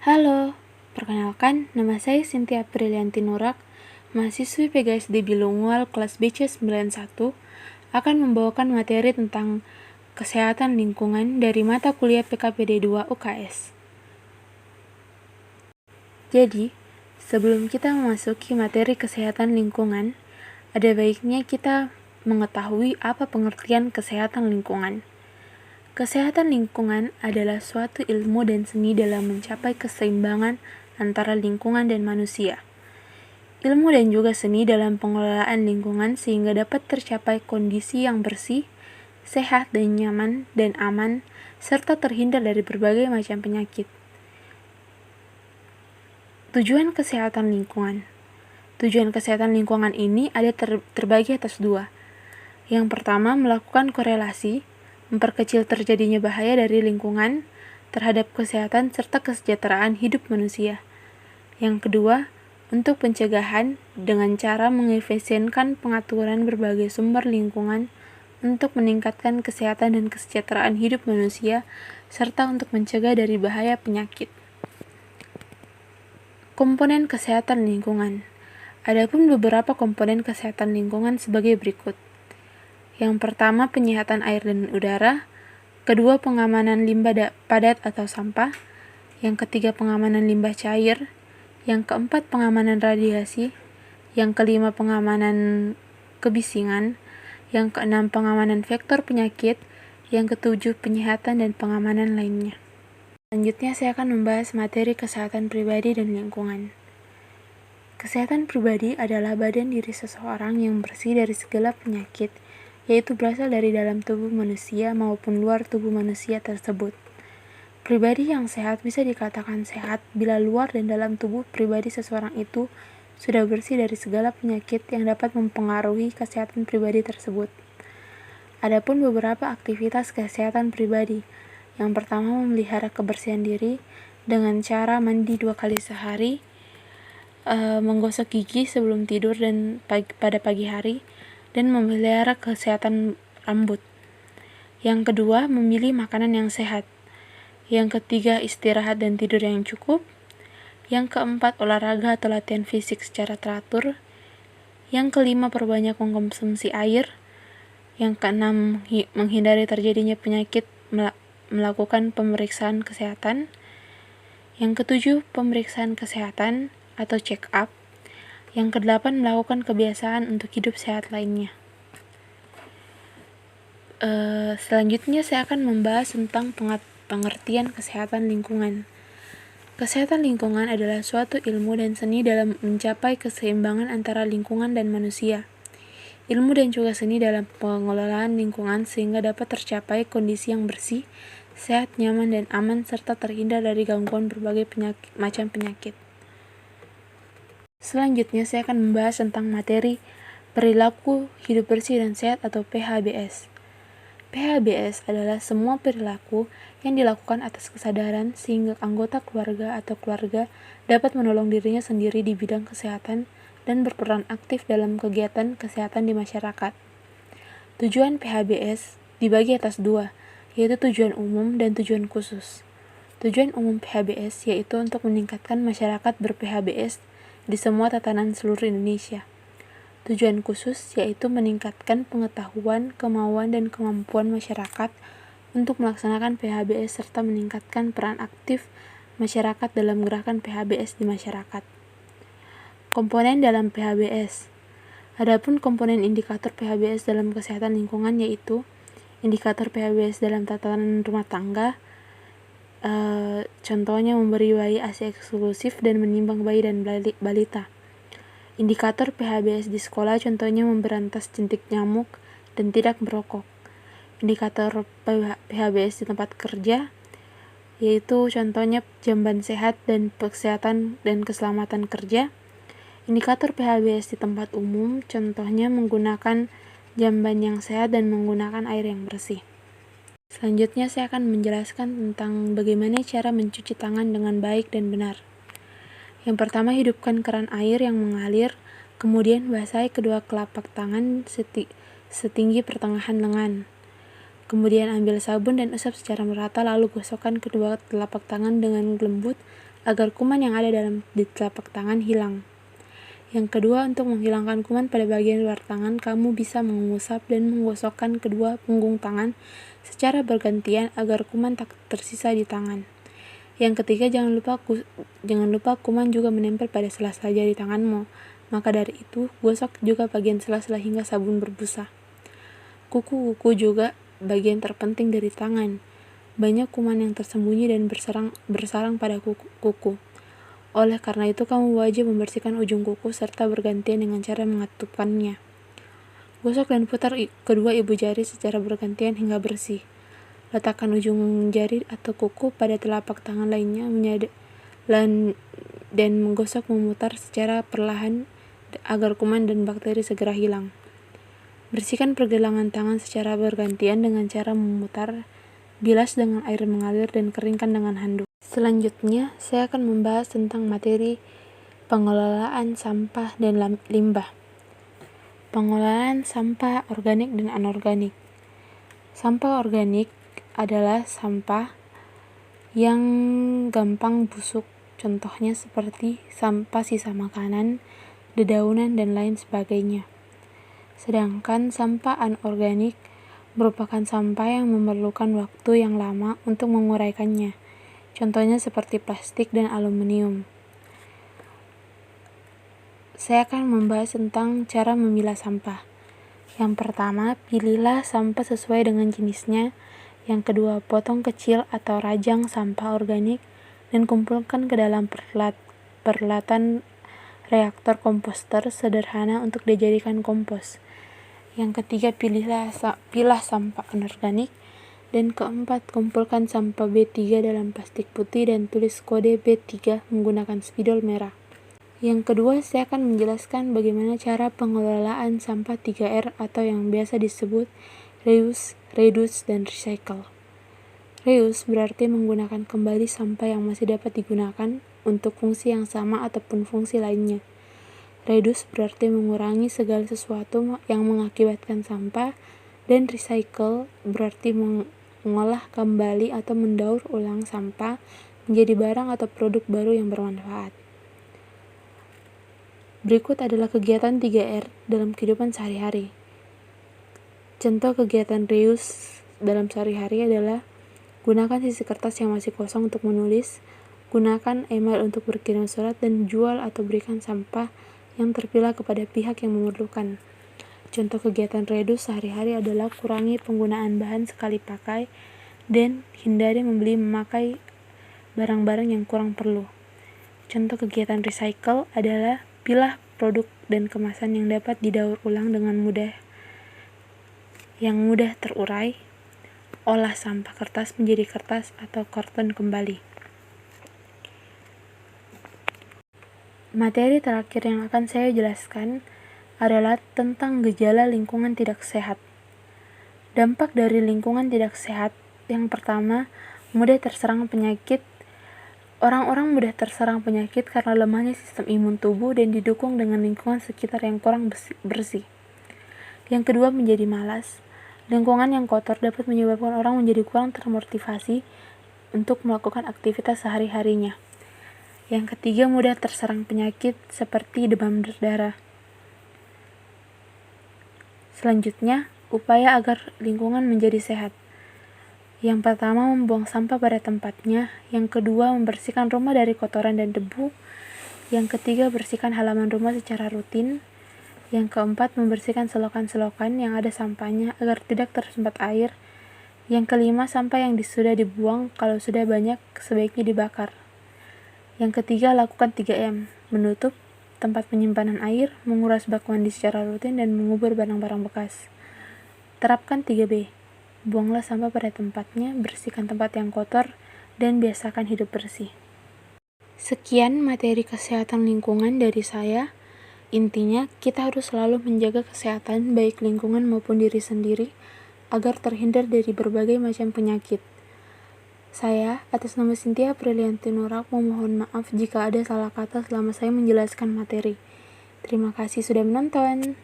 Halo, perkenalkan nama saya Cynthia Prilianti Nurak, mahasiswi PGSD Bilingual kelas BC91 akan membawakan materi tentang kesehatan lingkungan dari mata kuliah PKPD 2 UKS. Jadi, sebelum kita memasuki materi kesehatan lingkungan, ada baiknya kita mengetahui apa pengertian kesehatan lingkungan. Kesehatan lingkungan adalah suatu ilmu dan seni dalam mencapai keseimbangan antara lingkungan dan manusia. Ilmu dan juga seni dalam pengelolaan lingkungan sehingga dapat tercapai kondisi yang bersih, sehat dan nyaman dan aman, serta terhindar dari berbagai macam penyakit. Tujuan kesehatan lingkungan. Tujuan kesehatan lingkungan ini ada terbagi atas dua. Yang pertama, melakukan korelasi, memperkecil terjadinya bahaya dari lingkungan terhadap kesehatan serta kesejahteraan hidup manusia. Yang kedua, untuk pencegahan dengan cara mengefisienkan pengaturan berbagai sumber lingkungan untuk meningkatkan kesehatan dan kesejahteraan hidup manusia serta untuk mencegah dari bahaya penyakit. Komponen kesehatan lingkungan. Adapun beberapa komponen kesehatan lingkungan sebagai berikut. Yang pertama, penyihatan air dan udara. Kedua, pengamanan limbah padat atau sampah. Yang ketiga, pengamanan limbah cair. Yang keempat, pengamanan radiasi. Yang kelima, pengamanan kebisingan. Yang keenam, pengamanan vektor penyakit. Yang ketujuh, penyihatan dan pengamanan lainnya. Selanjutnya, saya akan membahas materi kesehatan pribadi dan lingkungan. Kesehatan pribadi adalah badan diri seseorang yang bersih dari segala penyakit, yaitu berasal dari dalam tubuh manusia maupun luar tubuh manusia tersebut. Pribadi yang sehat bisa dikatakan sehat bila luar dan dalam tubuh pribadi seseorang itu sudah bersih dari segala penyakit yang dapat mempengaruhi kesehatan pribadi tersebut. Adapun beberapa aktivitas kesehatan pribadi. Yang pertama, memelihara kebersihan diri dengan cara mandi 2 kali sehari, menggosok gigi sebelum tidur dan pada pagi hari, dan memelihara kesehatan rambut. Yang kedua, memilih makanan yang sehat. Yang ketiga, istirahat dan tidur yang cukup. Yang keempat, olahraga atau latihan fisik secara teratur. Yang kelima, perbanyak mengkonsumsi air. Yang keenam, menghindari terjadinya penyakit, melakukan pemeriksaan kesehatan. Yang ketujuh, pemeriksaan kesehatan atau check up. Yang kedelapan, melakukan kebiasaan untuk hidup sehat lainnya. Selanjutnya saya akan membahas tentang pengertian kesehatan lingkungan. Kesehatan lingkungan adalah suatu ilmu dan seni dalam mencapai keseimbangan antara lingkungan dan manusia. Ilmu dan juga seni dalam pengelolaan lingkungan sehingga dapat tercapai kondisi yang bersih, sehat, nyaman, dan aman serta terhindar dari gangguan berbagai macam penyakit. Selanjutnya saya akan membahas tentang materi perilaku hidup bersih dan sehat atau PHBS. PHBS adalah semua perilaku yang dilakukan atas kesadaran sehingga anggota keluarga atau keluarga dapat menolong dirinya sendiri di bidang kesehatan dan berperan aktif dalam kegiatan kesehatan di masyarakat. Tujuan PHBS dibagi atas dua, yaitu tujuan umum dan tujuan khusus. Tujuan umum PHBS yaitu untuk meningkatkan masyarakat ber-PHBS di semua tatanan seluruh Indonesia. Tujuan khusus yaitu meningkatkan pengetahuan, kemauan, dan kemampuan masyarakat untuk melaksanakan PHBS serta meningkatkan peran aktif masyarakat dalam gerakan PHBS di masyarakat. Komponen dalam PHBS. Adapun komponen indikator PHBS dalam kesehatan lingkungan yaitu indikator PHBS dalam tatanan rumah tangga, contohnya memberi bayi ASI eksklusif dan menimbang bayi dan balita. Indikator PHBS di sekolah contohnya memberantas jentik nyamuk dan tidak merokok. Indikator PHBS di tempat kerja yaitu contohnya jamban sehat dan kesehatan dan keselamatan kerja. Indikator PHBS di tempat umum contohnya menggunakan jamban yang sehat dan menggunakan air yang bersih. Selanjutnya saya akan menjelaskan tentang bagaimana cara mencuci tangan dengan baik dan benar. Yang pertama, hidupkan keran air yang mengalir, kemudian basahi kedua telapak tangan setinggi pertengahan lengan. Kemudian ambil sabun dan usap secara merata lalu gosokkan kedua telapak tangan dengan lembut agar kuman yang ada di telapak tangan hilang. Yang kedua, untuk menghilangkan kuman pada bagian luar tangan, kamu bisa mengusap dan menggosokkan kedua punggung tangan secara bergantian agar kuman tak tersisa di tangan. Yang ketiga, jangan lupa kuman juga menempel pada sela-sela jari tanganmu. Maka dari itu, gosok juga bagian sela-sela hingga sabun berbusa. Kuku juga bagian terpenting dari tangan. Banyak kuman yang tersembunyi dan bersarang pada kuku. Oleh karena itu, kamu wajib membersihkan ujung kuku serta bergantian dengan cara mengatupkannya. Gosok dan putar kedua ibu jari secara bergantian hingga bersih. Letakkan ujung jari atau kuku pada telapak tangan lainnya dan menggosok memutar secara perlahan agar kuman dan bakteri segera hilang. Bersihkan pergelangan tangan secara bergantian dengan cara memutar, bilas dengan air mengalir, dan keringkan dengan handuk. Selanjutnya, saya akan membahas tentang materi pengelolaan sampah dan limbah. Pengelolaan sampah organik dan anorganik. Sampah organik adalah sampah yang gampang busuk, contohnya seperti sampah sisa makanan, dedaunan, dan lain sebagainya. Sedangkan sampah anorganik merupakan sampah yang memerlukan waktu yang lama untuk menguraikannya, contohnya seperti plastik dan aluminium. Saya akan membahas tentang cara memilah sampah. Yang pertama, pilihlah sampah sesuai dengan jenisnya. Yang kedua, potong kecil atau rajang sampah organik dan kumpulkan ke dalam peralatan reaktor komposter sederhana untuk dijadikan kompos. Yang ketiga, pilah sampah anorganik. Dan keempat, kumpulkan sampah B3 dalam plastik putih dan tulis kode B3 menggunakan spidol merah. Yang kedua, saya akan menjelaskan bagaimana cara pengelolaan sampah 3R atau yang biasa disebut reuse, reduce, dan recycle. Reuse berarti menggunakan kembali sampah yang masih dapat digunakan untuk fungsi yang sama ataupun fungsi lainnya. Reduce berarti mengurangi segala sesuatu yang mengakibatkan sampah, dan recycle berarti mengolah kembali atau mendaur ulang sampah menjadi barang atau produk baru yang bermanfaat. Berikut adalah kegiatan 3R dalam kehidupan sehari-hari. Contoh kegiatan reuse dalam sehari-hari adalah gunakan sisi kertas yang masih kosong untuk menulis, gunakan email untuk berkirim surat, dan jual atau berikan sampah yang terpilah kepada pihak yang memerlukan. Contoh kegiatan reduce sehari-hari adalah kurangi penggunaan bahan sekali pakai dan hindari memakai barang-barang yang kurang perlu. Contoh kegiatan recycle adalah pilah produk dan kemasan yang dapat didaur ulang dengan mudah terurai, olah sampah kertas menjadi kertas atau karton kembali. Materi terakhir yang akan saya jelaskan adalah tentang gejala lingkungan tidak sehat. Dampak dari lingkungan tidak sehat, yang pertama, mudah terserang penyakit. Orang-orang mudah terserang penyakit karena lemahnya sistem imun tubuh dan didukung dengan lingkungan sekitar yang kurang bersih. Yang kedua, menjadi malas. Lingkungan yang kotor dapat menyebabkan orang menjadi kurang termotivasi untuk melakukan aktivitas sehari-harinya. Yang ketiga, mudah terserang penyakit seperti demam berdarah. Selanjutnya, upaya agar lingkungan menjadi sehat. Yang pertama, membuang sampah pada tempatnya. Yang kedua, membersihkan rumah dari kotoran dan debu. Yang ketiga, bersihkan halaman rumah secara rutin. Yang keempat, membersihkan selokan-selokan yang ada sampahnya agar tidak tersempat air. Yang kelima, sampah yang sudah dibuang kalau sudah banyak sebaiknya dibakar. Yang ketiga, lakukan 3M, menutup tempat penyimpanan air, menguras bak mandi secara rutin, dan mengubur barang-barang bekas. Terapkan 3B, buanglah sampah pada tempatnya, bersihkan tempat yang kotor, dan biasakan hidup bersih. Sekian materi kesehatan lingkungan dari saya. Intinya, kita harus selalu menjaga kesehatan baik lingkungan maupun diri sendiri agar terhindar dari berbagai macam penyakit. Saya, atas nama Cynthia Aprilianti Nurak, memohon maaf jika ada salah kata selama saya menjelaskan materi. Terima kasih sudah menonton.